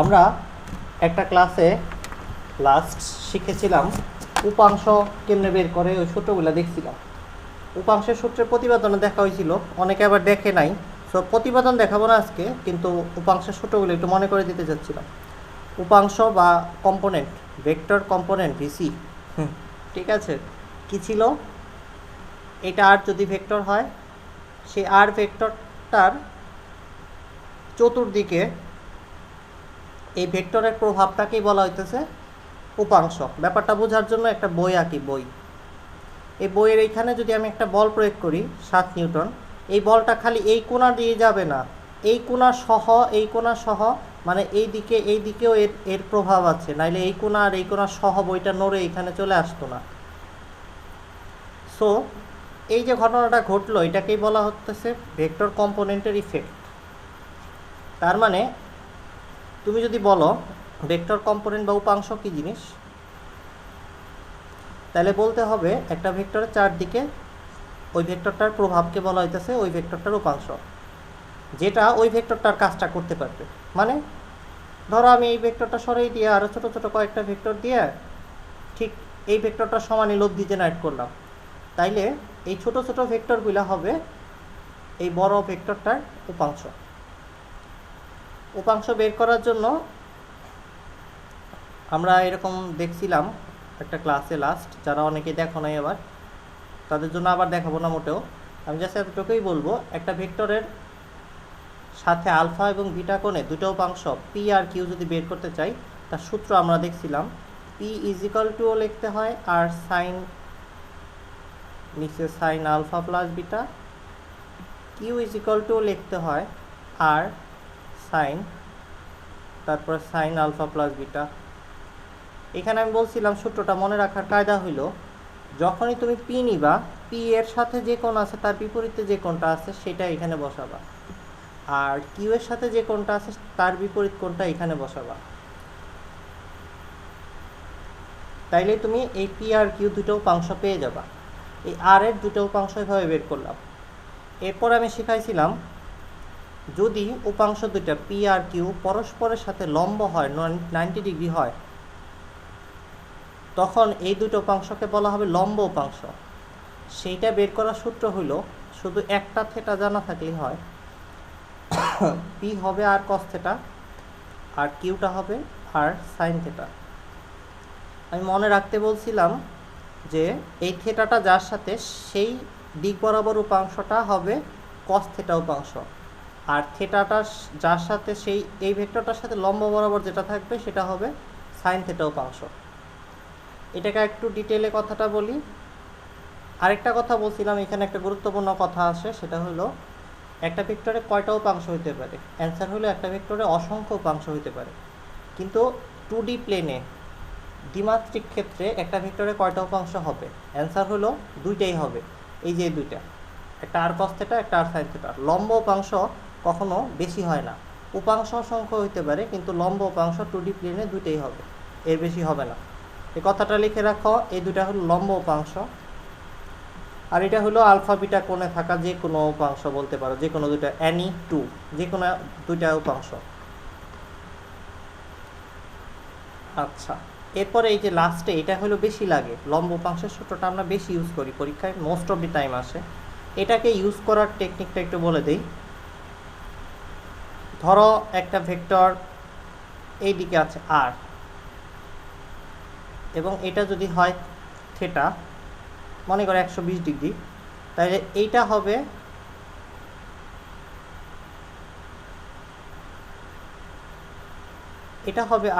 আমরা একটা ক্লাসে লাস্ট শিখেছিলাম উপাংশ কেমনে বের করে, ওই সূত্রগুলো দেখছিলাম। উপাংশের সূত্রের প্রতিবেদনে দেখা হয়েছিল, অনেকে আবার দেখে নাই। সো প্রতিবেদন দেখাবো না আজকে, কিন্তু উপাংশের সূত্রগুলো একটু মনে করে দিতে চাচ্ছিলাম। উপাংশ বা কম্পোনেন্ট, ভেক্টর কম্পোনেন্ট ভিসি, ঠিক আছে। কি ছিল এটা? আর যদি ভেক্টর হয়, সেই আর ভেক্টরটার চতুর্দিকে এই ভেক্টরের প্রভাবটাকেই বলা হইতেছে উপাংশ। ব্যাপারটা বোঝার জন্য একটা বই আঁকি, বই। এই বইয়ের এইখানে যদি আমি একটা বল প্রয়োগ করি 7 নিউটন, এই বলটা খালি এই কোণা দিয়ে যাবে না, এই কোণা সহ, মানে এই দিকেও এর প্রভাব আছে, নাইলে এই কোণা আর এই কোণা সহ বইটা নড়ে এখানে চলে আসতো না। সো এই যে ঘটনাটা ঘটলো, এটাকেই বলা হচ্ছে ভেক্টর কম্পোনেন্টের ইফেক্ট। তার মানে তুমি যদি বলো ভেক্টর কম্পোনেন্ট বা উপাংশ কী জিনিস, তাহলে বলতে হবে একটা ভেক্টরের চারদিকে ওই ভেক্টরটার প্রভাবকে বলা হইতেছে ওই ভেক্টরটার উপাংশ, যেটা ওই ভেক্টরটার কাজটা করতে পারবে। মানে ধরো আমি এই ভেক্টরটা সরিয়ে দিয়ে আরও ছোটো ছোটো কয়েকটা ভেক্টর দিয়ে ঠিক এই ভেক্টরটার সমানই লব্ধি জেনারেট করলাম, তাইলে এই ছোটো ছোটো ভেক্টরগুলো হবে এই বড় ভেক্টরটার উপাংশ। উপাংশ বের করার জন্য আমরা এরকম দেখছিলাম একটা ক্লাসে লাস্ট, যারা অনেকে দেখো নাই আবার তাদের জন্য আবার দেখাবো না মোটেও। আমি জাস্ট এতটুকুই বলবো, একটা ভেক্টরের সাথে আলফা এবং বিটা কোণে দুটো উপাংশ পি আর কিউ যদি বের করতে চাই, তার সূত্র আমরা দেখছিলাম। পি ইজ ইকাল টু লিখতে হয় আর সাইন, নিচে sine alpha plus beta, Q is equal to লিখতে হয় আর সাইন, তারপর সাইন আলফা প্লাস বিটা। এখানে আমি বলছিলাম সূত্রটা মনে রাখার কায়দা হইল, যখনই তুমি পি নিবা, পি এর সাথে যে কোণ আছে তার বিপরীতে যে কোণটা আছে সেটা এখানে বসাবা, আর কিউ এর সাথে যে কোণটা আছে তার বিপরীত কোণটা এখানে বসাবা। তাইলে তুমি এই পি আর কিউ দুটো উপাংশ পেয়ে যাবা। এই আর এর দুটো উপাংশ এভাবে বের করলাম। এরপর আমি শিখাইছিলাম, যদি উপাংশ দুটা পি আর কিউ পরস্পরের সাথে লম্ব হয়, 90 ডিগ্রি হয়, তখন এই দুটো উপাংশকে বলা হবে লম্ব উপাংশ। সেইটা বের করার সূত্র হইল, শুধু একটা থেটা জানা থাকলেই হয়। পি হবে আর কস থেটা, আর কিউটা হবে আর সাইন থেটা। আমি মনে রাখতে বলছিলাম যে এই থেটাটা যার সাথে, সেই দিক বরাবর উপাংশটা হবে কস থেটা উপাংশ, আর থেটাটা যার সাথে, সেই এই ভেক্টরটার সাথে লম্ব বরাবর যেটা থাকবে সেটা হবে সাইন থেটা উপাংশ। এটাকে একটু ডিটেলে কথাটা বলি। আরেকটা কথা বলছিলাম, এখানে একটা গুরুত্বপূর্ণ কথা আসে, সেটা হলো একটা ভেক্টরে কয়টা উপাংশ হইতে পারে। অ্যান্সার হলো একটা ভেক্টরে অসংখ্য উপাংশ হইতে পারে, কিন্তু 2D প্লেনে দ্বিমাত্রিক ক্ষেত্রে একটা ভেক্টরে কয়টা উপাংশ হবে? অ্যান্সার হলো দুইটাই হবে, এই যে দুইটা, একটা আর কস থেটা, একটা আর সাইন থেটা। লম্ব উপাংশ কখনো বেশি হয় না, উপাংশ অসংখ্য হইতে পারে, কিন্তু লম্ব উপাংশ 2D প্লেনে দুইটাই হবে, এর বেশি হবে না। এই কথাটা লিখে রাখো, এই দুইটা হলো লম্ব উপাংশ, আর এটা হলো আলফা বিটা কোণে থাকা যে কোনো উপাংশ বলতে পারো, যে কোনো দুইটা, এনি টু, যে কোনো দুইটা উপাংশ। আচ্ছা, এরপরে এই যে লাস্টে এটা হলো বেশি লাগে, লম্ব উপাংশের সূত্রটা আমরা বেশি ইউজ করি পরীক্ষায়, মোস্ট অফ দি টাইম আসে। এটাকে ইউজ করার টেকনিকটা একটু বলে দিই। ধরো একটা ভেক্টর এই দিকে আছে আর, এবং এটা যদি হয় থেটা, মনে করো 120 ডিগ্রি, তাহলে এইটা হবে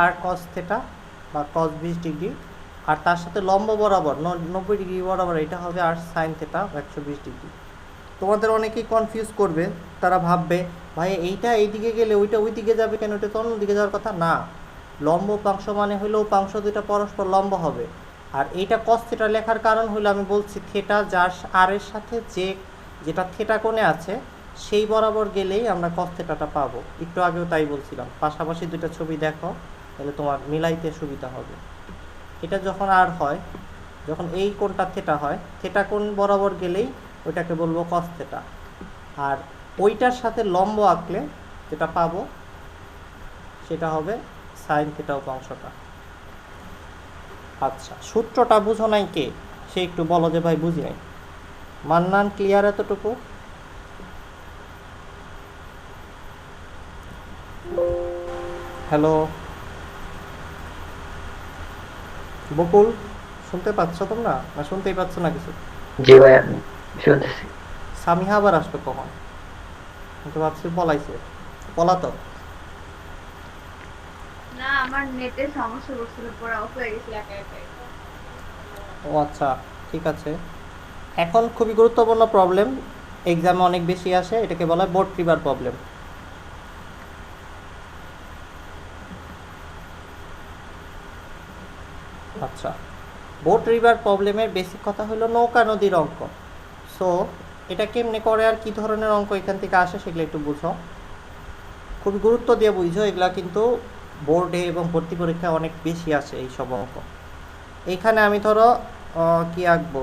আর কস থেটা বা কস 20 ডিগ্রি, আর তার সাথে লম্ব বরাবর 90 ডিগ্রি বরাবর এটা হবে আর সাইন থেটা 120 ডিগ্রি। তোমাদের অনেকেই কনফিউজ করবে, তারা ভাববে ভাই এইটা এইদিকে গেলে ওইটা ওই দিকে যাবে কেন, ওইটা তো অন্য দিকে যাওয়ার কথা না। লম্ব উপাংশ মানে হলো উপাংশ দুইটা পরস্পর লম্ব হবে, আর এইটা কস থেটা লেখার কারণ হলো, আমি বলছি থেটা যার আর এর সাথে যেটা থেটা কোণে আছে সেই বরাবর গেলেই আমরা কস থেটাটা পাবো। একটু আগেও তাই বলছিলাম, পাশাপাশি দুইটা ছবি দেখো তাহলে তোমার মিলাইতে সুবিধা হবে। এটা যখন আর হয়, যখন এই কোণটা থেটা হয়, থেটা কোণ বরাবর গেলেই ওইটাকে বলবো কস থেটা, আর ওইটার সাথে লম্ব আঁকলে যেটা পাবো সেটা হবে সাইন থিটা উপাংশটা। আচ্ছা, সূত্রটা বুঝো নাই কে? সে একটু বলো যে ভাই বুঝি নাই। মান্নান ক্লিয়ার এতটুকু? হ্যালো বকুল, শুনতে পাচ্ছ তোমরা না শুনতেই পাচ্ছ না কিছু? জি ভাইয়া, শুনতেছি। সামিহা আবার আসবে কখন? আমি তো ভাবছি পলাইছে। পলাতো না, আমার নেটের সমস্যা করছিল, পরে অফ হয়ে গেছিল একা একাই। ও আচ্ছা, ঠিক আছে। এখন খুবই গুরুত্বপূর্ণ প্রবলেম, এক্সামে অনেক বেশি আসে, এটাকে বলা হয় বোর্ড ট্রিবার প্রবলেম। আচ্ছা, বোট রিভার প্রবলেমের বেসিক কথা হলো নৌকা নদীর অঙ্ক। সো এটা কেমনে করে আর কি ধরনের অঙ্ক এখান থেকে আসে সেগুলো একটু বুঝো, খুবই গুরুত্ব দিয়ে বুঝো। এগুলা কিন্তু বোর্ডে এবং ভর্তি পরীক্ষায় অনেক বেশি আসে এইসব অঙ্ক। এইখানে আমি ধরো কি আঁকবো,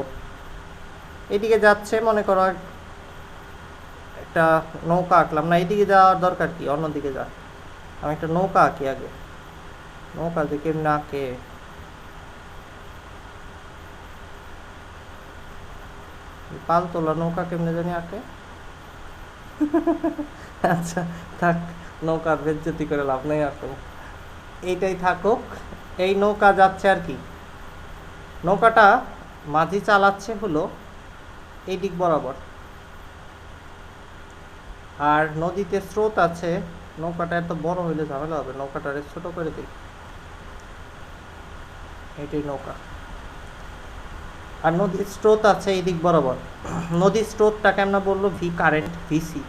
এদিকে যাচ্ছে মনে করো একটা নৌকা আঁকলাম, না এদিকে যাওয়ার দরকার কি, অন্যদিকে যা। আমি একটা নৌকা আঁকি আগে, নৌকা যে কেমনে আঁকে, পালতোলা নৌকা কেমনে জানি আঁকে। আচ্ছা থাক, নৌকার বেজ্জতি করে লাভ নেই আর। এইটাই থাকুক, এই নৌকা যাচ্ছে আর কি। নৌকাটা মাঝি চালাচ্ছে হলো এই দিক বরাবর, আর নদীতে স্রোত আছে। নৌকাটা এত বড় হইলে ঝামেলা হবে, নৌকাটারে ছোট করে দিই। এটাই নৌকা, আর নদীর স্রোত আছে এই দিক বরাবর। নদীর স্রোতটাকে আমরা বললো ভি কারেন্ট, ভিসি।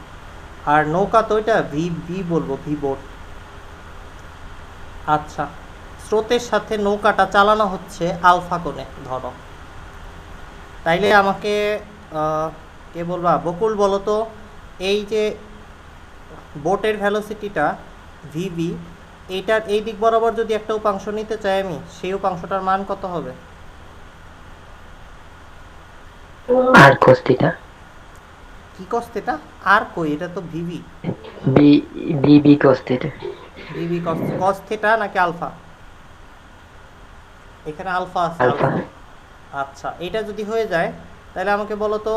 আর নৌকা তো ওইটা ভি ভি বলবো, ভি বোট। আচ্ছা, স্রোতের সাথে নৌকাটা চালানো হচ্ছে আলফা কোণে ধরো। তাইলে আমাকে কে বলবা, বকুল বলো তো, এই যে বোটের ভ্যালোসিটিটা ভিবি, এইটার এই দিক বরাবর যদি একটা উপাংশ নিতে চাই আমি, সেই উপাংশটার মান কত হবে? আর cos থিটা, কি কস থিটা? আর কই, এটা তো VB. B B B cos theta. VB cos, cos theta নাকি আলফা? এখানে আলফা আছে, আলফা। আলফা। আচ্ছা, এটা যদি হয়ে যায় তাহলে আমাকে বলো তো,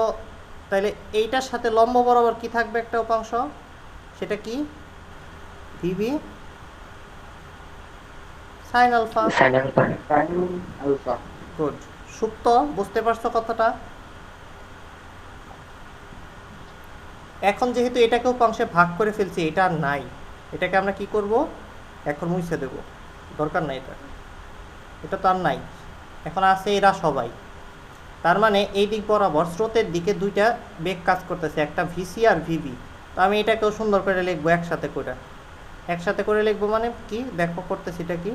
তাহলে এইটার সাথে লম্ব বরাবর কি থাকবে একটা উপাংশ, সেটা কি? VB sine alpha. Sine alpha. Good, Supto, বুঝতে পারছো কথাটা? এখন যেহেতু এটাকে উপাংশে ভাগ করে ফেলছি, এটা আর নাই, এটাকে আমরা কি করব, এখন মুছে দেব, দরকার নাই এটা, এটা তো আর নাই। এখন আছে এরা সবাই। তার মানে এই দিক বরাবর স্রোতের দিকে দুইটা বেগ কাজ করতেছে, একটা ভিসি আর ভিবি। তো আমি এটাকেও সুন্দর করে লিখবো একসাথে করে। একসাথে করে লিখবো মানে কি, দেখো করতেছি এটা কি,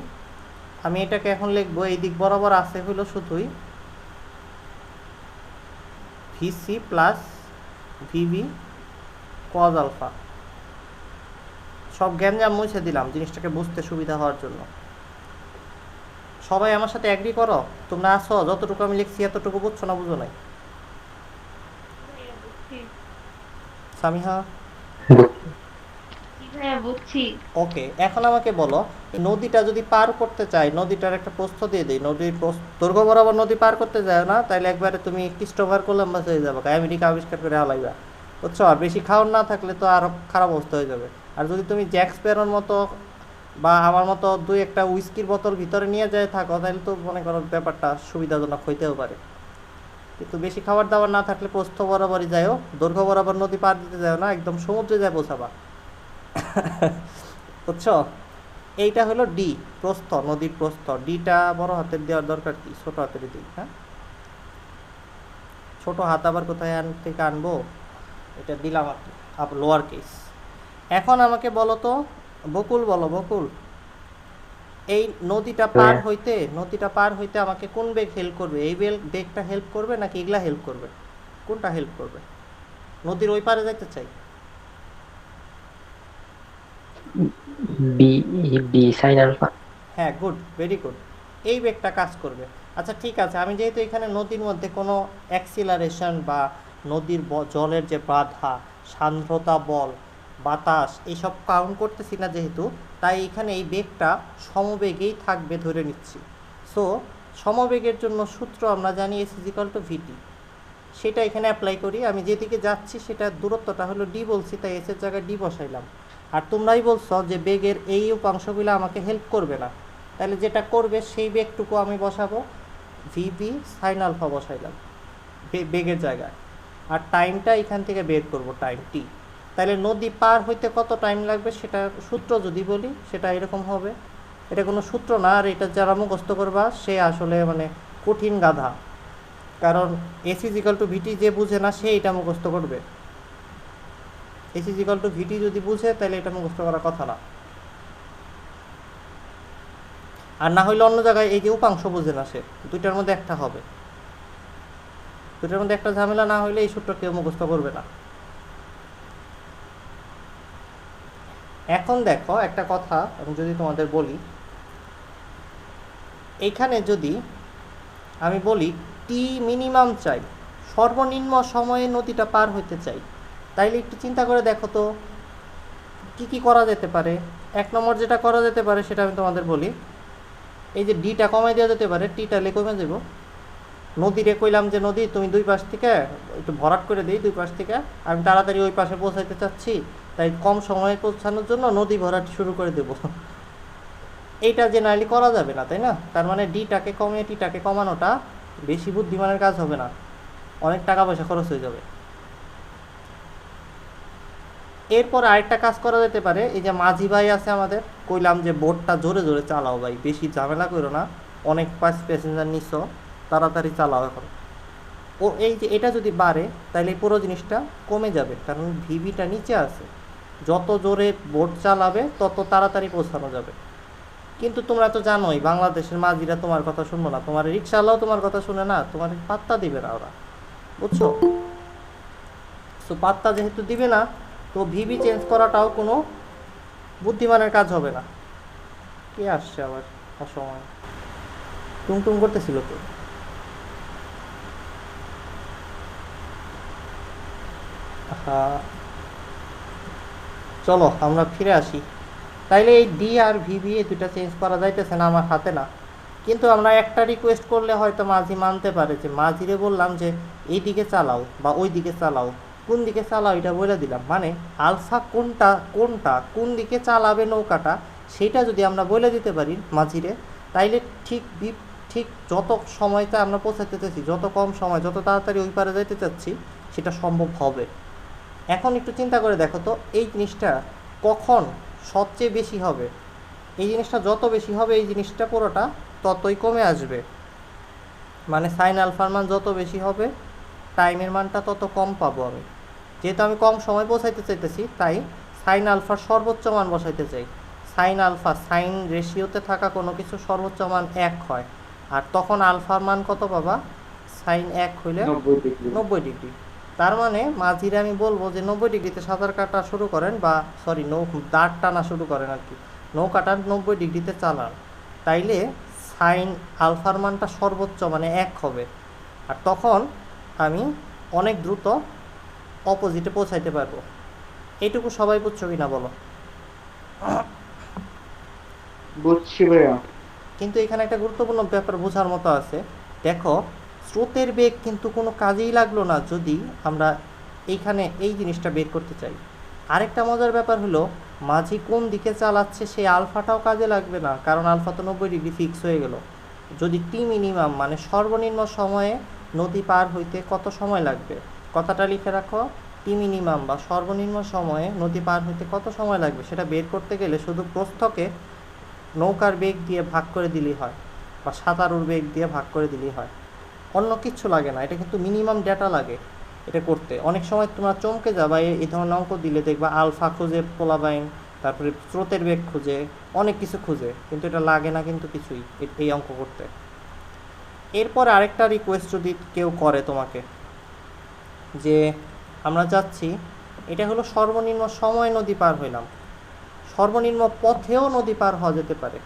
আমি এটাকে এখন লিখবো এই দিক বরাবর আছে হলো শুধুই VC plus VB cos alpha. সব গ্যাঞ্জাম মুছে দিলাম জিনিসটাকে বুঝতে সুবিধা হওয়ার জন্য। সবাই আমার সাথে অ্যাগ্রি করো? তোমরা আসো, যতটুকু আমি লিখছি এতটুকু বুঝছো না বুঝো নাই? ভাইয়া বুঝছি। সামিহা? কি ভাইয়া বুঝছি। ওকে, এখন আমাকে বলো, নদীটা যদি পার করতে চাই, নদীটার একটা প্রস্থ দিয়ে দিই, নদীর দৈর্ঘ্য বরাবর নদী পার করতে যায় না, তাইলে একবারে তুমি ক্রিস্টোফার কলম্বাস হয়ে যাবে, আমেরিকা আবিষ্কার করে হালাইবা, বুঝছো? আর বেশি খাওয়ার না থাকলে তো আরো খারাপ অবস্থা হয়ে যাবে। আর যদি তুমি জ্যাক স্প্যারোর মতো বা আমার মতো দুই একটা উইস্কির বোতল ভিতরে নিয়ে যায় থাকো, তাহলে তো মনে করো ব্যাপারটা সুবিধাজনক হইতেও পারে। কিন্তু বেশি খাবার দাবার না থাকলে প্রস্থ বরাবরই যায়ও, দৈর্ঘ্য বরাবর নদী পার দিতে যাও না, একদম সমুদ্রে যায় পৌঁছাবা। বুঝছো? এইটা হলো ডি, প্রস্থ, নদীর প্রস্থ। ডিটা বড় হাতের দেওয়ার দরকার কি, ছোট হাতের দিই। হ্যাঁ, ছোট হাত আবার কোথায় থেকে আনবো, এটা দিলাম আপ লোয়ার কেস। এখন আমাকে বলো তো, বকুল বলো, বকুল, এই নদীটা পার হইতে, নদীটা পার হইতে আমাকে কোন বেগ হেল্প করবে? এই বেগটা হেল্প করবে নাকি এগুলা হেল্প করবে? কোনটা হেল্প করবে? নদীর ওই পারে যাইতে চাই। B B sine alpha. হ্যাঁ, গুড, ভেরি গুড, এই বেগটা কাজ করবে। আচ্ছা ঠিক আছে, আমি যেহেতু এখানে নদীর মধ্যে কোনো অ্যাক্সিলারেশন বা নদীর জলের যে বাধা, সান্দ্রতা বল বাতাস এইসব কাউন্ট করতেছি না যেহেতু, তাই এখানে এই বেগটা সমবেগেই থাকবে ধরে নিচ্ছি। সো সমবেগের জন্য সূত্র আমরা জানি এস ইজ ইকাল টু ভিটি, সেটা এখানে অ্যাপ্লাই করি। আমি যেদিকে যাচ্ছি সেটা দূরত্বটা হলো ডি বলছি, তাই এসের জায়গায় ডি বসাইলাম। আর তোমরাই বলছো যে বেগের এই উপাংশগুলো আমাকে হেল্প করবে না, তাহলে যেটা করবে সেই বেগটুকু আমি বসাবো, ভিবি সাইন আলফা বসাইলাম বেগের জায়গায়। আর টাইমটা এখান থেকে বের করব, টাইম টি। তাহলে নদী পার হইতে কত টাইম লাগবে সেটা সূত্র যদি বলি সেটা এরকম হবে। এটা কোনো সূত্র না, আর এটা যারা মুখস্থ করবা সে আসলে মানে কঠিন গাধা, কারণ এস ইজ ইকাল টু ভিটি যে বুঝে না সে এটা মুখস্থ করবে। এস ইজ ইকাল টু ভিটি যদি বুঝে তাহলে এটা মুখস্থ করার কথা না। আর না হইলে অন্য জায়গায় এই যে উপাংশ বুঝে না সে, দুইটার মধ্যে একটা হবে, দুইটার মধ্যে একটা ঝামেলা না হইলে এই সূত্র কেউ মুখস্থ করবে না। এখন দেখো একটা কথা আমি যদি তোমাদের বলি, এইখানে যদি আমি বলি টি মিনিমাম চাই, সর্বনিম্ন সময়ে নদীটা পার হইতে চাই, তাইলে একটু চিন্তা করে দেখো তো কি কি করা যেতে পারে। এক নম্বর যেটা করা যেতে পারে সেটা আমি তোমাদের বলি, এই যে ডিটা কমাই দেওয়া যেতে পারে, টিটা লে কমে যাব। নদীরে কইলাম যে নদী তুমি দুই পাশ থেকে একটু ভরাট করে দিই, দুই পাশ থেকে আমি তাড়াতাড়ি ওই পাশে পৌঁছাইতে চাচ্ছি, তাই কম সময়ে পৌঁছানোর জন্য নদী ভরাট শুরু করে দেব। এইটা জেনারেলি করা যাবে না, তাই না? তার মানে ডিটাকে কমিয়ে টিটাকে কমানোটা বেশি বুদ্ধিমানের কাজ হবে না, অনেক টাকা পয়সা খরচ হয়ে যাবে। এরপর আরেকটা কাজ করা যেতে পারে, এই যে মাঝি ভাই আছে আমাদের, কইলাম যে বোটটা জোরে জোরে চালাও ভাই, বেশি ঝামেলা করো না, অনেক প্যাসেঞ্জার নিছো, তাড়াতাড়ি চালাও এখন। ও এই যে এটা যদি বাড়ে তাহলে এই পুরো জিনিসটা কমে যাবে, কারণ ভিবিটা নিচে আছে, যত জোরে বোট চালাবে তত তাড়াতাড়ি পৌঁছানো যাবে। কিন্তু তোমরা তো জানোই বাংলাদেশের মাঝিরা তোমার কথা শুনবো না, তোমার রিক্সাওয়ালাও তোমার কথা শুনে না, তোমার পাত্তা দিবে না ওরা, বুঝছো? সো পাত্তা যেহেতু দিবে না, তো ভিবি চেঞ্জ করাটাও কোনো বুদ্ধিমানের কাজ হবে না। কে আসছে আবার অসময়, টুংটুং করতেছিল তো। চলো আমরা ফিরে আসি। তাইলে এই ডি আর ভিবি এই দুটা চেঞ্জ করা যাইতেছে না আমার হাতে না, কিন্তু আমরা একটা রিকোয়েস্ট করলে হয়তো মাঝি মানতে পারে, যে মাঝিরে বললাম যে এই দিকে চালাও বা ওই দিকে চালাও, কোন দিকে চালাও এটা বলে দিলাম, মানে আলফা কোনটা কোনটা কোন দিকে চালাবে নৌকাটা সেটা যদি আমরা বলে দিতে পারি মাঝিরে, তাইলে ঠিক যত সময়তে আমরা পৌঁছাতে চাচ্ছি, যত কম সময়, যত তাড়াতাড়ি ওই পারে যাইতে চাচ্ছি সেটা সম্ভব হবে। এখন একটু চিন্তা করে দেখো তো এই জিনিসটা কখন সবচেয়ে বেশি হবে। এই জিনিসটা যত বেশি হবে এই জিনিসটা পুরোটা ততই কমে আসবে, মানে সাইন আলফার মান যত বেশি হবে টাইমের মানটা তত কম পাবো আমি। যেহেতু আমি কম সময় পৌঁছাইতে চাইতেছি তাই সাইন আলফার সর্বোচ্চ মান বসাইতে চাই। সাইন আলফা, সাইন রেশিওতে থাকা কোনো কিছু সর্বোচ্চ মান 1 হয়, আর তখন আলফার মান কত পাবা? সাইন 1 হইলে 90 ডিগ্রি। তার মানে মাঝিরে আমি বলবো যে 90 ডিগ্রিতে সাঁতার কাটা শুরু করেন, বা সরি দাঁড় টানা শুরু করেন আর কি, নৌকাটা 90 ডিগ্রিতে চালান, তাইলে সাইন আলফার মানটা সর্বোচ্চ মানে 1 হবে, আর তখন আমি অনেক দ্রুত অপোজিটে পৌঁছাইতে পারবো। এইটুকু সবাই বুঝছো কিনা বলো? বুঝছি ভাইয়া। কিন্তু এখানে একটা গুরুত্বপূর্ণ ব্যাপার বোঝার মতো আছে। দেখো স্রোতের বেগ কিন্তু কোনো কাজেই লাগলো না যদি আমরা এইখানে এই জিনিসটা বের করতে চাই। আরেকটা মজার ব্যাপার হলো মাঝি কোন দিকে চালাচ্ছে সেই আলফাটাও কাজে লাগবে না, কারণ আলফা তো 90 ডিগ্রি ফিক্স হয়ে গেল। যদি টি মিনিমাম মানে সর্বনিম্ন সময়ে নদী পার হইতে কত সময় লাগবে, কথাটা লিখে রাখো, টি মিনিমাম বা সর্বনিম্ন সময়ে নদী পার হইতে কত সময় লাগবে সেটা বের করতে গেলে শুধু প্রস্থকে নৌকার বেগ দিয়ে ভাগ করে দিলেই হয়, বা সাঁতারুর বেগ দিয়ে ভাগ করে দিলেই হয়, অন্য কিচ্ছু লাগে না। এটা কিন্তু মিনিমাম ডেটা লাগে এটা করতে। অনেক সময় তোমরা চমকে যাবা এই ধরনের অঙ্ক দিলে, দেখবা আলফা খুঁজে পোলাবাইন, তারপরে স্রোতের বেগ খুঁজে, অনেক কিছু খুঁজে, কিন্তু এটা লাগে না কিন্তু কিছুই এই অঙ্ক করতে। এরপর আরেকটা রিকোয়েস্ট যদি কেউ করে তোমাকে, যে আমরা যাচ্ছি, এটা হলো সর্বনিম্ন সময় নদী পার হইলাম, সর্বনিম্ন পথেও নদী পার হওয়া যেতে পারে।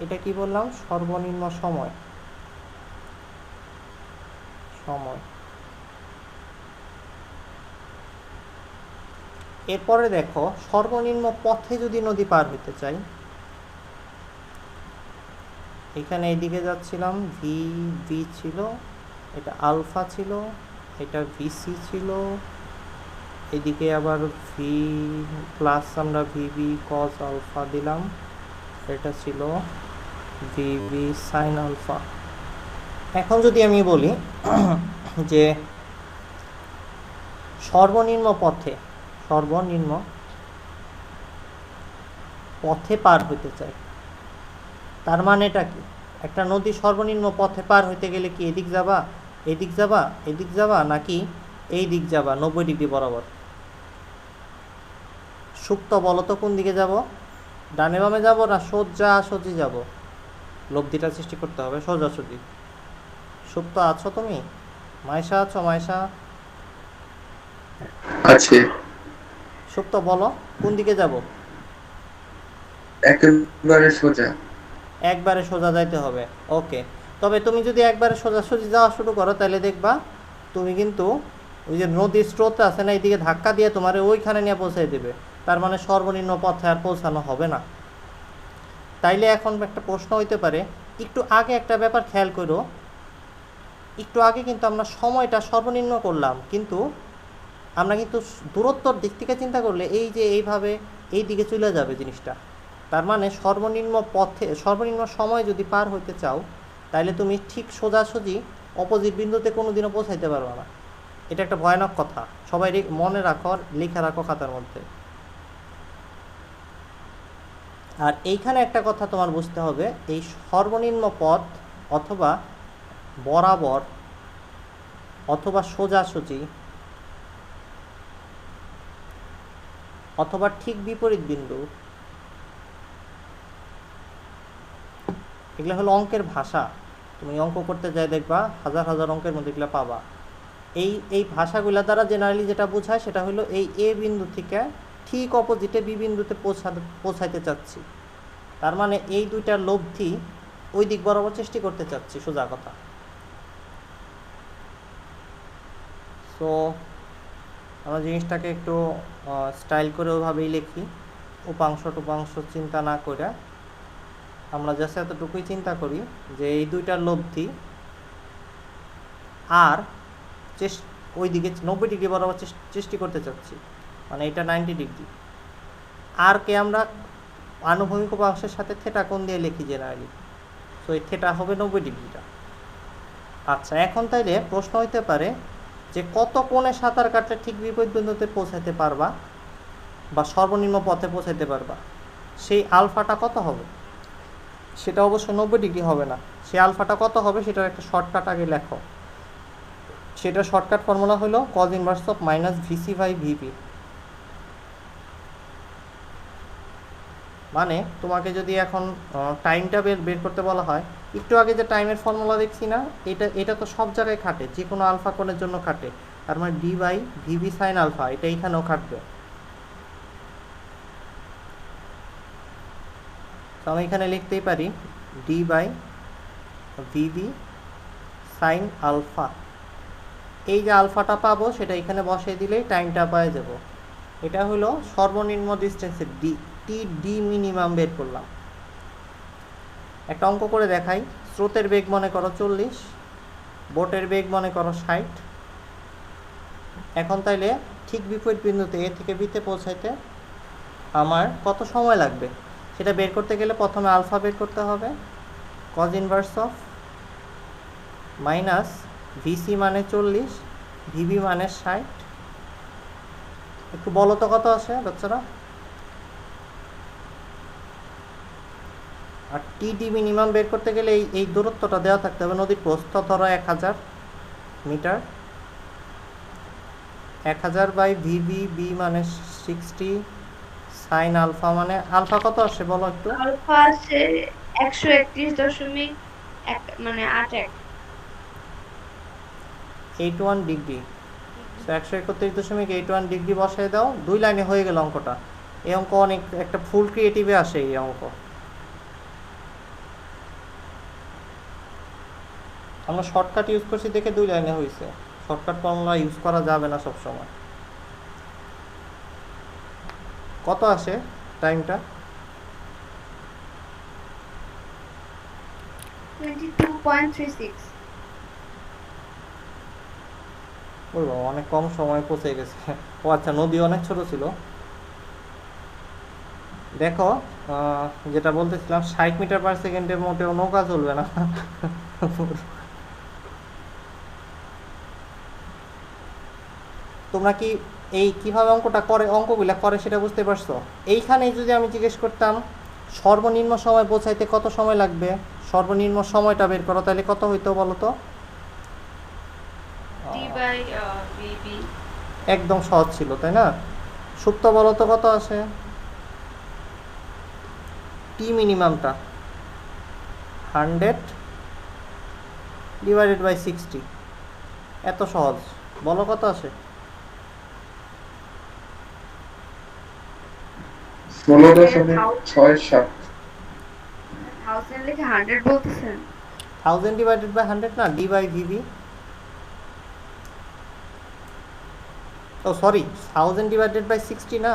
এটা কি বললাম? সর্বনিম্ন সময়। এরপরে দেখো সর্বনিম্ন পথে যদি নদী পার হইতে চাই, এখানে এইদিকে যাচ্ছিলাম, ভি ভি ছিল, এটা আলফা ছিল, এটা ভিসি ছিল, এদিকে আবার ভি প্লাস আমরা ভিবি কজ আলফা দিলাম, এটা ছিল ভিবি সাইন আলফা। এখন যদি আমি বলি যে সর্বনিম্ন পথে পার হইতে চাই, তার মানেটা কি? একটা নদী সর্বনিম্ন পথে পার হইতে গেলে কি এদিক যাবা, এদিক যাবা নাকি এই দিক যাবা 90 ডিগ্রি বরাবর? সুপ্ত বলো তো কোন দিকে যাব? ডানে বামে যাব না সোজাসুজি যাব? লব্ধিটা সৃষ্টি করতে হবে সোজাসুজি। সুপ্ত আছো তুমি? মাইশা আছো? মাইশা আছে। সুপ্ত বলো কোন দিকে যাব? একেবারে সোজা। একবারে সোজা যাইতে হবে, ওকে। তবে তুমি যদি একবারে সোজাসুজি যাওয়া শুরু করো তাহলে দেখবা তুমি কিন্তু ওই যে নদীর স্রোত আছে না, এইদিকে ধাক্কা দিয়ে তোমার ওইখানে নিয়ে পৌঁছাই দেবে। তার মানে সর্বনিম্ন পথে আর পৌঁছানো হবে না। তাইলে এখন একটা প্রশ্ন হইতে পারে, একটু আগে একটা ব্যাপার খেয়াল করো, একটু আগে কিন্তু আমরা সময়টা সর্বনিম্ন করলাম, কিন্তু আমরা কিন্তু দূরত্বর দিক থেকে চিন্তা করলে এই যে এইভাবে এই দিকে চলে যাবে জিনিসটা। তার মানে সর্বনিম্ন সময় যদি পার হইতে চাও তাহলে তুমি ঠিক সোজাসুজি অপোজিট বিন্দুতে কোনো দিনও পৌঁছাইতে পারবে না। এটা একটা ভয়ানক কথা, সবাই মনে রাখো, লিখে রাখো খাতার মধ্যে। আর এইখানে একটা কথা তোমার বুঝতে হবে, এই সর্বনিম্ন পথ অথবা বরাবর অথবা সোজাসুজি অথবা ঠিক বিপরীত বিন্দু, এগুলো হলো অঙ্কের ভাষা। তুমি অঙ্ক করতে যাই দেখবা হাজার হাজার অঙ্কের মধ্যে এগুলো পাবা। এই ভাষাগুলো দ্বারা জেনারেলি যেটা বোঝায় সেটা হলো এই এ বিন্দু থেকে ঠিক অপোজিটে বি বিন্দুতে পৌঁছাইতে চাচ্ছি, তার মানে এই দুইটার লব্ধি ওই দিক বরাবর চেষ্টা করতে চাচ্ছি, সোজা কথা। সো আমরা জিনিসটাকে একটু স্টাইল করে ওইভাবেই লিখি, উপাংশ টুপাংশ চিন্তা না করে আমরা জাস্ট এতটুকুই চিন্তা করি যে এই দুইটার লব্ধি আর ওই দিকে 90 ডিগ্রি বরাবর চেষ্টা করতে চাচ্ছি, মানে এটা 90 ডিগ্রি। আর কে আমরা আনুভূমিক উপাংশের সাথে থেটা কোণ দিয়ে লিখি জেনারেলি, সো এই থেটা হবে 90 ডিগ্রিটা। আচ্ছা, এখন তাইলে প্রশ্ন হইতে পারে যে কত কোণে সাঁতার কাটলে ঠিক বিপরীত বিন্দুতে পৌঁছাতে পারবা বা সর্বনিম্ন পথে পৌঁছাতে পারবা, সেই আলফাটা কত হবে? সেটা অবশ্য 90 ডিগ্রি হবে না। সেই আলফাটা কত হবে সেটার একটা শর্টকাট আগে লেখো। সেটার শর্টকাট ফর্মুলা হলো cos inverse of minus VC by VP. মানে তোমাকে যদি এখন টাইমটা বের করতে বলা হয়, একটু আগে যে টাইমের ফর্মুলা দেখছি না, এটা তো সব জায়গায় খাটে, যে কোনো আলফা কোণের জন্য খাটে। তার মানে D by VB sine alpha, এটা এইখানেও খাটবে। তো আমি এখানে লিখতেই পারি D by VB sine alpha. এই যে আলফাটা পাবো সেটা এখানে বসিয়ে দিলেই টাইমটা পেয়ে যাব। এটা হলো সর্বনিম্ন ডিস্টেন্সের ডি মিনিমাম বের করলাম। একটা অঙ্ক করে দেখাই। স্রোতের বেগ মনে করো 40, বোটের বেগ মনে করো 60। এখন তাইলে ঠিক বিপরীত বিন্দুতে এ থেকে বিতে পৌঁছাইতে আমার কত সময় লাগবে সেটা বের করতে গেলে প্রথমে আলফা বের করতে হবে। cos inverse of minus VC মানে 40, ভিবি মানে 60। একটু বলো তো কত আসে বাচ্চারা? আর টিডি মিনিমাম বের করতে গেলে এই দূরত্বটা দেওয়া থাকতে হবে। নদীর প্রস্থ ধরো 1000 মিটার, 1000 বাই ভিবি, বি মানে 60, সাইন আলফা মানে আলফা কত আসে বলো একটু? আলফা আছে 131 ডিগ্রি। 131.81 ডিগ্রি বসাই দাও, 2 লাইনে হয়ে গেল অঙ্কটা। এই অঙ্ক অনেক একটা ফুল ক্রিয়েটিভে আসে এই অঙ্ক। আমরা শর্টকাট ইউজ করছি দেখে 2 লাইনে হয়েছে। শর্টকাট ফর্মুলা ইউজ করা যাবে না সবসময়। কত আসে টাইমটা? 22.36। ওই বাবা, অনেক কম সময় পৌঁছে গেছে। ও আচ্ছা, নদী অনেক ছোট ছিল। দেখো, যেটা বলতেছিলাম 60 মিটার পার সেকেন্ডে মোটেও নৌকা চলবে না। তোমরা কি এই কিভাবে অঙ্কটা করে, অঙ্কগুলা করে সেটা বুঝতে পারছো? এইখানে যদি আমি জিজ্ঞেস করতাম সর্বনিম্ন সময় পৌঁছাইতে কত সময় লাগবে, সর্বনিম্ন সময়টা বের করো, তাহলে কত হইতো বলো তো? D/VB। একদম সহজ ছিল, তাই না? সুপ্ত বলো তো কত আসে? টি মিনিমামটা 100 ডিভাইডেড বাই 60। এত সহজ, বলো কত আসে? 16.67। 1000 লিখে 100 বলতেছেন? 1000 ডিভাইডেড বাই 100 না, ডি বাই ভিভি। ও সরি, 1000 ডিভাইডেড বাই 60 না।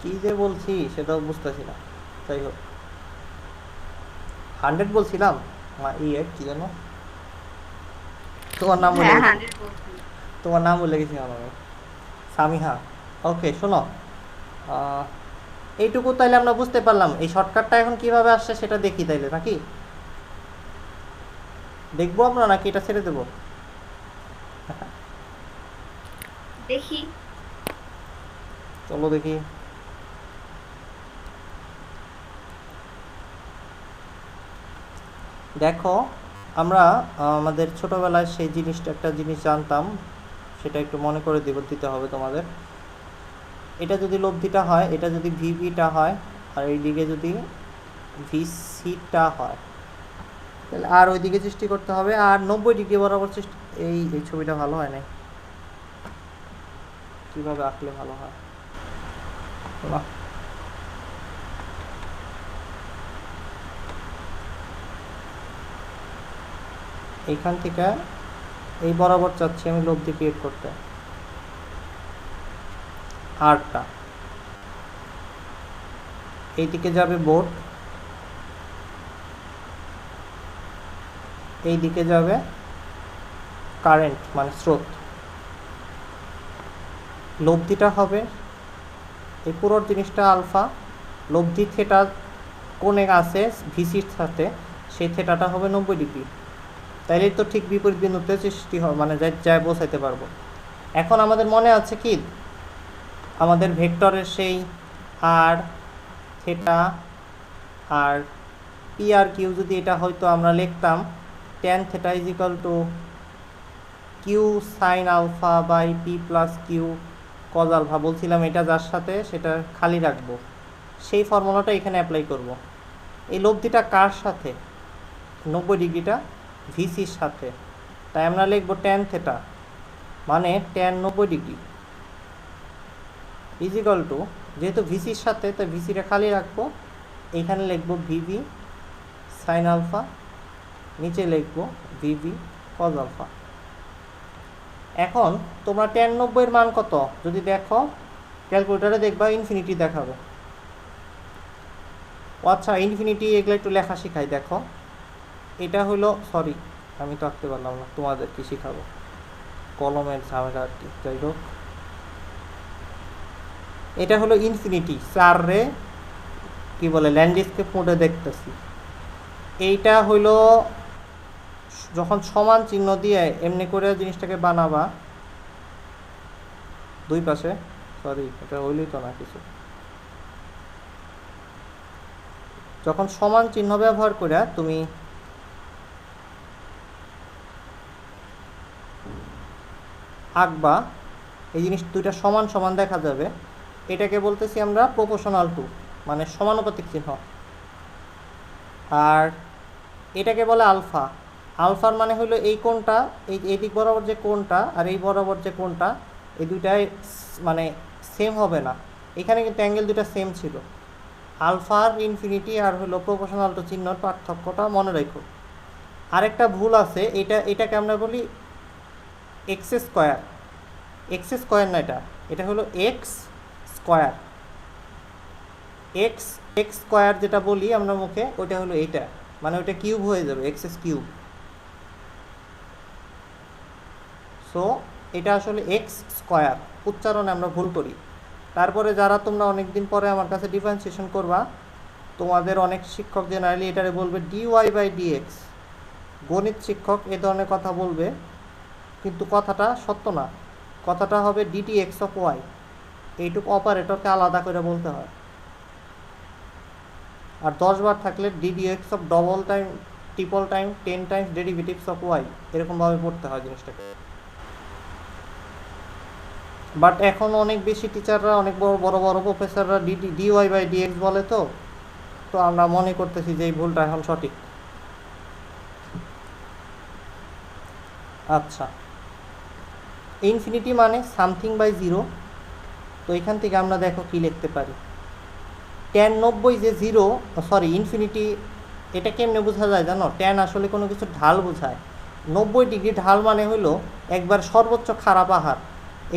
কি যে বলছি সেটাও বুঝতেছি না। যাই হোক, 100 বলছিলাম। কি জানো, তোমার নাম বলে হ্যাঁ, গেছি, 100 বলছি। তোমার নাম বলে গেছি আমি, সামিহা। ওকে, শোনো, এইটুকু তাইলে আমরা বুঝতে পারলাম। এই শর্টকাটটা এখন কিভাবে আসছে সেটা দেখি তাইলে, নাকি দেখবো আমরা, নাকি এটা ছেড়ে দেবো? দেখি। চলো দেখি। দেখো, আমরা আমাদের ছোটবেলায় সেই জিনিসটা, একটা জিনিস জানতাম, সেটা একটু মনে করে দিতে হবে তোমাদের। এটা যদি লব্ধিটা হয়, এটা যদি ভিভিটা হয়, আর এইদিকে যদি ভিসিটা হয়, তাহলে আর ওইদিকে সৃষ্টি করতে হবে, আর 90 ডিগ্রি বরাবর সৃষ্টি। এই ছবিটা ভালো হয় না, কীভাবে আঁকলে ভালো হয়? বাহ, এইখান থেকে এই বরাবর চাচ্ছি আমি লব্ধি ক্রিয়েট করতে। আরটা এইদিকে যাবে বোর্ড, এই দিকে যাবে কারেন্ট মানে স্রোত। লব্ধিটা হবে এই পুরো জিনিসটা আলফা, লব্ধি থেটা কোণে আছে ভিসির সাথে, সেই থেটাটা হবে 90 ডিগ্রি। তাইলে তো ঠিক বিপরীত বিন্দুতে সৃষ্টি হবে, মানে যাই বোঝাইতে পারবো। এখন আমাদের মনে আছে কি আমাদের ভেক্টরের সেই আর থেটা আর পি আর কিউ, যদি এটা হয়তো আমরা লিখতাম tan theta is equal to q sin alpha by p plus q cos alpha, বলছিলাম এটা যার সাথে সেটা খালি রাখবো, সেই ফর্মুলাটা এখানে অ্যাপ্লাই করব। এই লব্ধিটা কার সাথে? 90 ডিগ্রিটা ভিসির সাথে, তাই আমরা লিখব tan theta মানে tan 90 degree is equal to, যেহেতু ভিসির সাথে তাই ভিসিটা খালি রাখবো, এইখানে লিখব ভিভি সাইন আলফা, নিচে লিখব ভিভি কজ আলফা। এখন তোমরা tan 90 মান কত যদি দেখো, ক্যালকুলেটারে দেখবা ইনফিনিটি দেখাবে। আচ্ছা, ইনফিনিটি এগুলো একটু লেখা শিখাই। দেখো, এটা হলো, সরি আমি তো আঁকতে পারলাম না, তোমাদের কি শিখাবো, কলমের ঝামেলা আর কি। যাই হোক, এটা হলো ইনফিনিটি, চার রে কি বলে ল্যান্ডস্কেপ মোডে দেখতেছি। এইটা হইলো যখন সমান চিহ্ন দিয়ে এমনি করে জিনিসটাকে বানাবা দুই পাশে, সরি এটা হইলই তো না কিছু, যখন সমান চিহ্ন ব্যবহার করে তুমি আঁকবা, এই জিনিস দুইটা সমান সমান দেখা যাবে, এটাকে বলতেছি আমরা প্রপোর্শনাল টু, মানে সমানুপাতিক চিহ্ন। আর এটাকে বলে আলফা। আলফার মানে হলো এই কোণটা, এই দিক বরাবর যে কোণটা আর এই বরাবর যে কোণটা, এই দুইটাই মানে সেম হবে না। এখানে কিন্তু অ্যাঙ্গেল দুটা সেম ছিল। আলফার ইনফিনিটি আর হলো প্রপোর্শনাল টু চিহ্নর পার্থক্যটা মনে রাখো। আরেকটা ভুল আছে, এটাকে আমরা বলি এক্স স্কোয়ার, এক্স স্কোয়ার না, এটা এটা হলো x square. X x square যেটা বলি আমরা মুখে, ওইটা হলো এইটা, মানে ওইটা কিউব হয়ে যাবে, এক্স কিউব। সো এটা আসলে এক্স স্কোয়ার, উচ্চারণে আমরা ভুল করি। তারপরে যারা তোমরা অনেক দিন পরে আমার কাছে ডিফারেন্সিয়েশন করবা, তোমাদের অনেক শিক্ষক জেনারেলি এটারে বলবে ডিওয়াই বাই ডিএক্স। গণিত শিক্ষক এ ধরনের কথা বলবে, কিন্তু কথাটা সত্য না, কথাটা হবে ডিটি এক্স অফ ওয়াই। এইটুকু অপারেটরকে আলাদা করে বলতে হয়। আর 10 বার থাকলে DD X of double time, triple time, 10 times derivatives of Y, এরকমভাবে পড়তে হয় জিনিসটাকে। বাট এখন অনেক বেশি টিচাররা, অনেক বড় বড় বড় প্রফেসররা ডিওয়াই বাই ডিএক্স বলে, তো তো আমরা মনে করতেছি যে এই ভুলটা এখন সঠিক। আচ্ছা, ইনফিনিটি মানে সামথিং বাই জিরো। তো এখান থেকে আমরা দেখো কি লিখতে পারি। tan 90 যে জিরো, সরি ইনফিনিটি, এটা কেমনে বোঝা যায় জানো? tan আসলে কোনো কিছু ঢাল বোঝায়। 90 ডিগ্রি ঢাল মানে হলো একবার সর্বোচ্চ খারাপ আহার,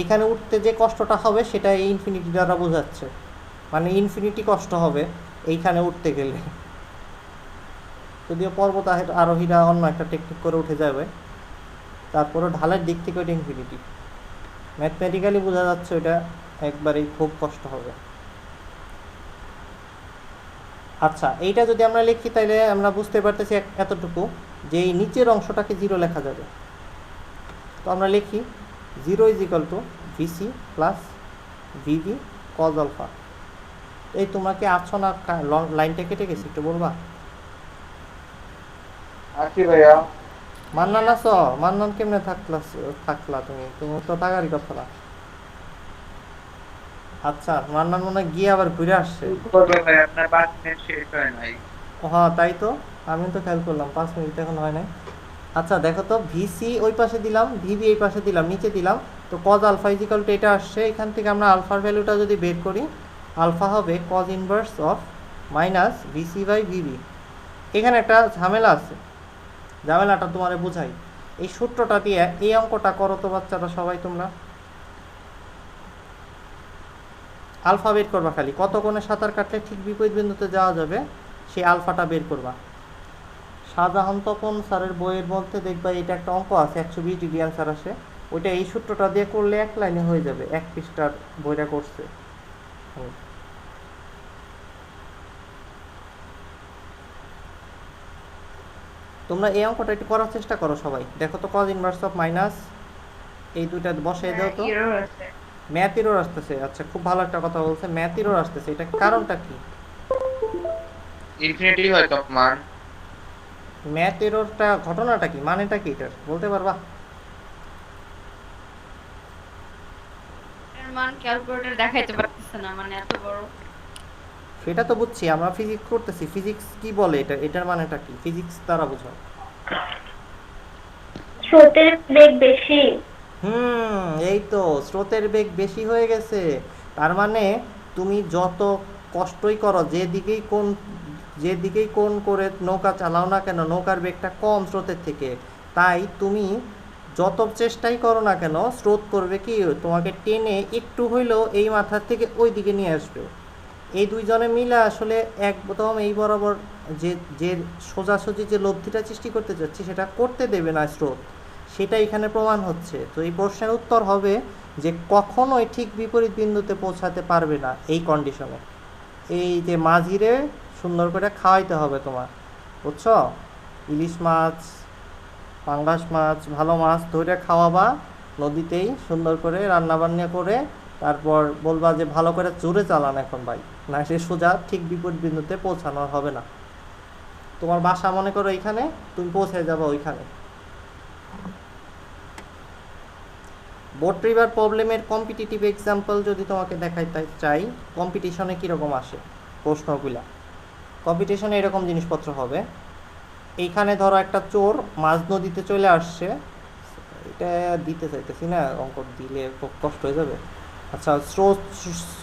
এখানে উঠতে যে কষ্টটা হবে সেটা এই ইনফিনিটি দ্বারা বোঝাচ্ছে, মানে ইনফিনিটি কষ্ট হবে এইখানে উঠতে গেলে। যদিও পর্বত আরোহীরা অন্য একটা টেকনিক করে উঠে যাবে, তারপরও ঢালের দিক থেকে ওইটা ইনফিনিটি। ম্যাথমেটিক্যালি বোঝা যাচ্ছে ওইটা একবারেই খুব কষ্ট হবে। আচ্ছা, এইটা যদি আমরা লিখি তাহলে আমরা বুঝতে পারতেছি এতটুকু, যে এই নিচের অংশটাকে জিরো লেখা যাবে। তো আমরা লিখি 0 is equal to VC plus VV cos alpha. এই তোমাকে আছো না, লাইনটা কেটে গেছে, একটু বলবা? আছি ভাইয়া। মান্নান আছো? মান্নান কেমনে থাকলা তুমি? তুমি তো টাকারই কথা না। আচ্ছা, মান্নান মনে হয় গিয়ে আবার ঘুরে আসছে। কি করবে ভাই, আপনার 5 মিনিট শেষ হয় নাই। হ্যাঁ তাই তো, আমি তো খেয়াল করলাম 5 মিনিট এখন হয় নাই। আচ্ছা দেখো তো, ভিসি ওই পাশে দিলাম, ভিভি এই পাশে দিলাম, নিচে দিলাম, তো কজ আলফা ইজিক্যাল টু এটা আসছে। এখান থেকে আমরা আলফার ভ্যালুটা যদি বের করি, আলফা হবে cos inverse of minus VC by VV. এখানে একটা ঝামেলা আছে, ঝামেলাটা তোমারে বোঝাই। এই সূত্রটা দিয়ে এই অঙ্কটা করো তো বাচ্চারা সবাই তোমরা। আলফা বের করবা, খালি কত কোণে সাঁতার কাটলে ঠিক বিপরীত বিন্দুতে যাওয়া যাবে সেই আলফাটা বের করবা। শাহজাহান তপন স্যারের বইয়ের মধ্যে দেখবা এটা একটা অঙ্ক আছে, 120 ডিগ্রি অ্যান্সার আসে, ওইটা এই সূত্রটা দিয়ে করলে এক লাইনে হয়ে যাবে, 1 পৃষ্ঠার বইটা করছে। তোমরা এই অঙ্কটা একটু করার চেষ্টা করো সবাই। দেখো তো কজ ইনভার্স অফ মাইনাস, এই দুইটা বসাই দাও তো। এরর আছে। ম্যাথ এরর আসতেছে, আচ্ছা খুব ভালো একটা কথা বলছে, ম্যাথ এরর আসতেছে, এটা কারণটা কি? ইনফিনিটি হয়তো মান। ম্যাথ এররটা ঘটনাটা কি, মানেটা কি এটার বলতে পারবা? এর মান ক্যালকুলেটর দেখাইতে পারতেছে না, মানে এত বড়। সেটা তো বুঝছি, আমরা ফিজিক্স করতেছি, ফিজিক্স কি বলে এটা, এটার মানেটা কি ফিজিক্স দ্বারা বোঝাও। স্রোতের বেগ বেশি। এই তো, স্রোতের বেগ বেশি হয়ে গেছে, তার মানে তুমি যত কষ্টই করো, যেদিকেই কোণ করে নৌকা চালাও না কেন, নৌকার বেগটা কম স্রোতের থেকে, তাই তুমি যত চেষ্টাই করো না কেন, স্রোত করবে কি, তোমাকে টেনে একটু হইলেও এই মাথার থেকে ওই দিকে নিয়ে আসবে। এই দুইজনে মিলে আসলে একদম এই বরাবর যে যে সোজাসুজি যে লব্ধিটা সৃষ্টি করতে যাচ্ছি সেটা করতে দেবে না স্রোত, সেটা এখানে প্রমাণ হচ্ছে। তো এই প্রশ্নের উত্তর হবে যে কখনোই ঠিক বিপরীত বিন্দুতে পৌঁছাতে পারবে না এই কন্ডিশনে। এই যে মাঝিরে সুন্দর করে খাওয়াইতে হবে তোমার, বুঝছো? ইলিশ মাছ, পাঙ্গাস মাছ, ভালো মাছ ধরে খাওয়াবা নদীতেই, সুন্দর করে রান্নাবান্না করে, তারপর বলবা যে ভালো করে জোরে চালান এখন ভাই, না সে সোজা ঠিক বিপরীত বিন্দুতে পৌঁছানো হবে না। তোমার বাসা মনে করো এইখানে, তুমি পৌঁছে যাবে ওইখানে। বোট রিভার প্রবলেমের কম্পিটিটিভ এক্সাম্পল যদি তোমাকে দেখাইতে চাই, কম্পিটিশনে কীরকম আসে প্রশ্নগুলা। কম্পিটিশনে এরকম জিনিসপত্র হবে, এইখানে ধরো একটা চোর মাঝ নদীতে চলে আসছে, এটা দিতে চাইতেছি না, অঙ্ক দিলে খুব কষ্ট হয়ে যাবে। আচ্ছা,